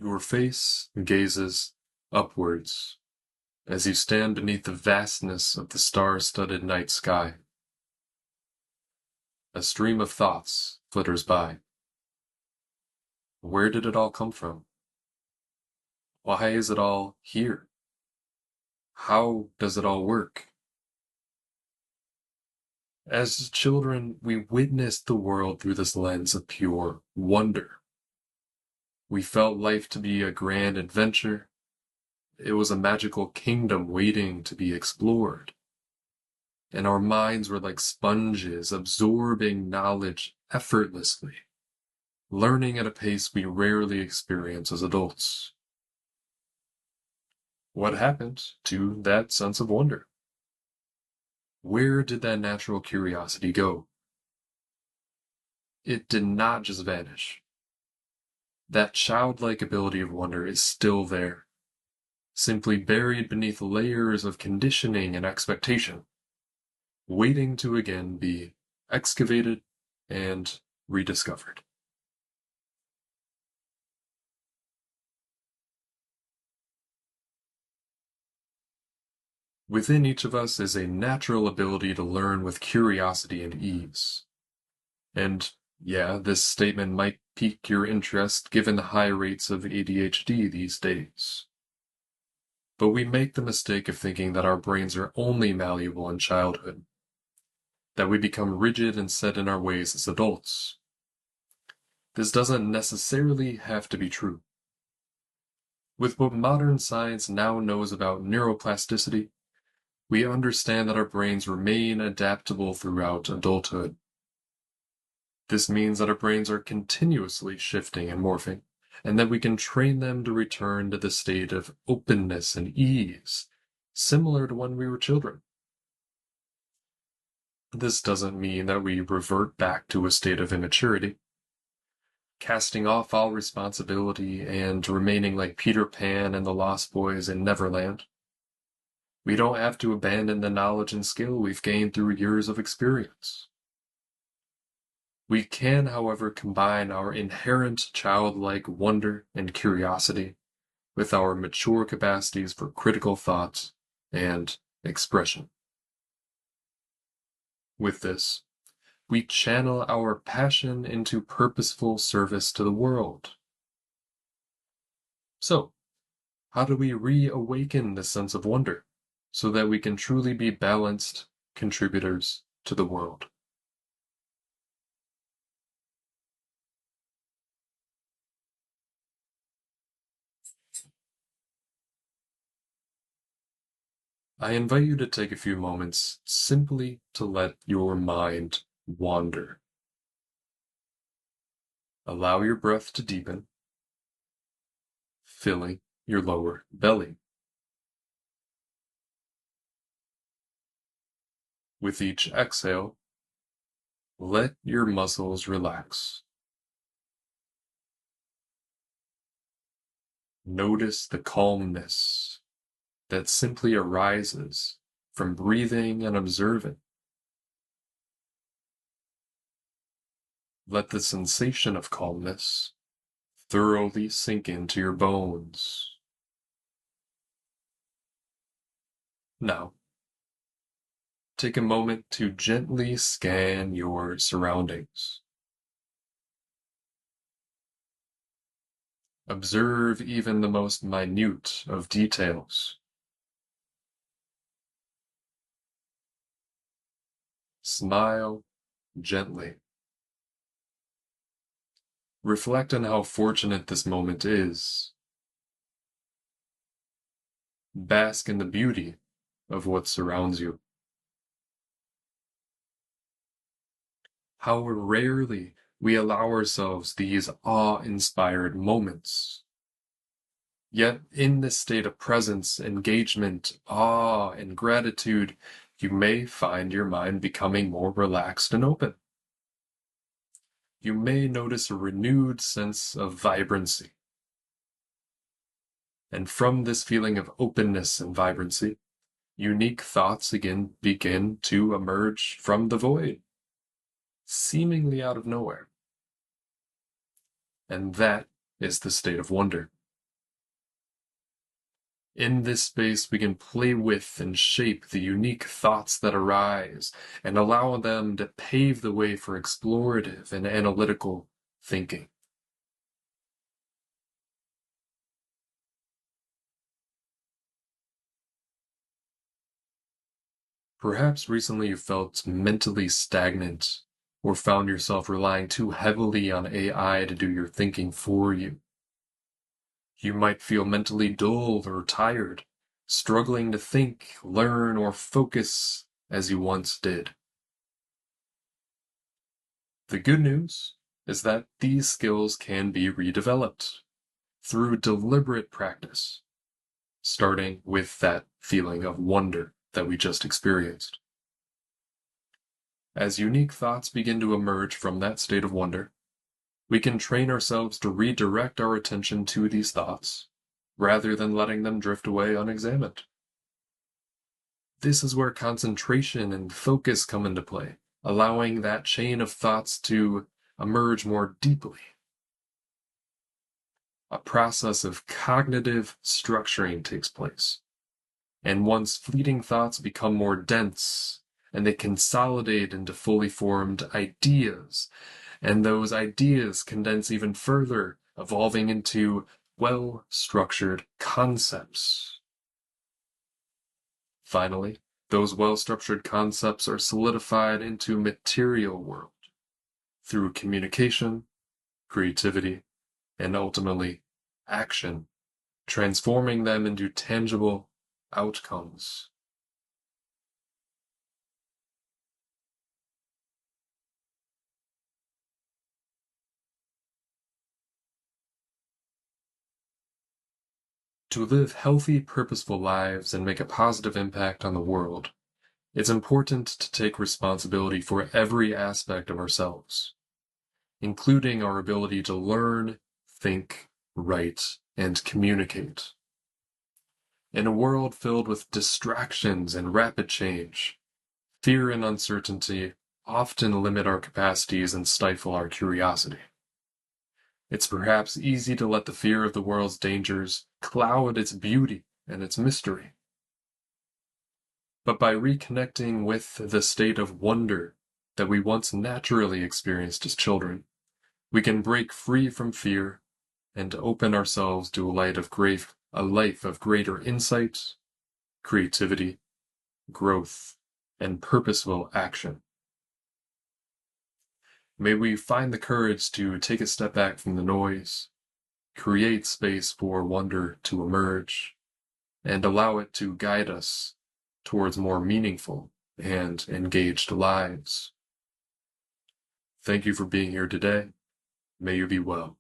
Your face gazes upwards as you stand beneath the vastness of the star-studded night sky. A stream of thoughts flitters by. Where did it all come from? Why is it all here? How does it all work? As children, we witnessed the world through this lens of pure wonder. We felt life to be a grand adventure. It was a magical kingdom waiting to be explored. And our minds were like sponges absorbing knowledge effortlessly, learning at a pace we rarely experience as adults. What happened to that sense of wonder? Where did that natural curiosity go? It did not just vanish. That childlike ability of wonder is still there, simply buried beneath layers of conditioning and expectation, waiting to again be excavated and rediscovered. Within each of us is a natural ability to learn with curiosity and ease. And yeah, this statement might pique your interest given the high rates of ADHD these days. But we make the mistake of thinking that our brains are only malleable in childhood, that we become rigid and set in our ways as adults. This doesn't necessarily have to be true. With what modern science now knows about neuroplasticity, we understand that our brains remain adaptable throughout adulthood. This means that our brains are continuously shifting and morphing, and that we can train them to return to the state of openness and ease, similar to when we were children. This doesn't mean that we revert back to a state of immaturity, casting off all responsibility and remaining like Peter Pan and the Lost Boys in Neverland. We don't have to abandon the knowledge and skill we've gained through years of experience. We can, however, combine our inherent childlike wonder and curiosity with our mature capacities for critical thought and expression. With this, we channel our passion into purposeful service to the world. So, how do we reawaken this sense of wonder so that we can truly be balanced contributors to the world? I invite you to take a few moments simply to let your mind wander. Allow your breath to deepen, filling your lower belly. With each exhale, let your muscles relax. Notice the calmness that simply arises from breathing and observing. Let the sensation of calmness thoroughly sink into your bones. Now, take a moment to gently scan your surroundings. Observe even the most minute of details. Smile gently. Reflect on how fortunate this moment is. Bask in the beauty of what surrounds you. How rarely we allow ourselves these awe-inspired moments. Yet in this state of presence, engagement, awe, and gratitude, you may find your mind becoming more relaxed and open. You may notice a renewed sense of vibrancy. And from this feeling of openness and vibrancy, unique thoughts again begin to emerge from the void, seemingly out of nowhere. And that is the state of wonder. In this space, we can play with and shape the unique thoughts that arise and allow them to pave the way for explorative and analytical thinking. Perhaps recently you felt mentally stagnant or found yourself relying too heavily on AI to do your thinking for you. You might feel mentally dull or tired, struggling to think, learn, or focus as you once did. The good news is that these skills can be redeveloped through deliberate practice, starting with that feeling of wonder that we just experienced. As unique thoughts begin to emerge from that state of wonder, we can train ourselves to redirect our attention to these thoughts, rather than letting them drift away unexamined. This is where concentration and focus come into play, allowing that chain of thoughts to emerge more deeply. A process of cognitive structuring takes place, and once fleeting thoughts become more dense, and they consolidate into fully formed ideas, and those ideas condense even further, evolving into well-structured concepts. Finally, those well-structured concepts are solidified into material world through communication, creativity, and ultimately action, transforming them into tangible outcomes. To live healthy, purposeful lives and make a positive impact on the world, it's important to take responsibility for every aspect of ourselves, including our ability to learn, think, write, and communicate. In a world filled with distractions and rapid change, fear and uncertainty often limit our capacities and stifle our curiosity. It's perhaps easy to let the fear of the world's dangers cloud its beauty and its mystery. But by reconnecting with the state of wonder that we once naturally experienced as children, we can break free from fear and open ourselves to a life of greater insight, creativity, growth, and purposeful action. May we find the courage to take a step back from the noise, create space for wonder to emerge, and allow it to guide us towards more meaningful and engaged lives. Thank you for being here today. May you be well.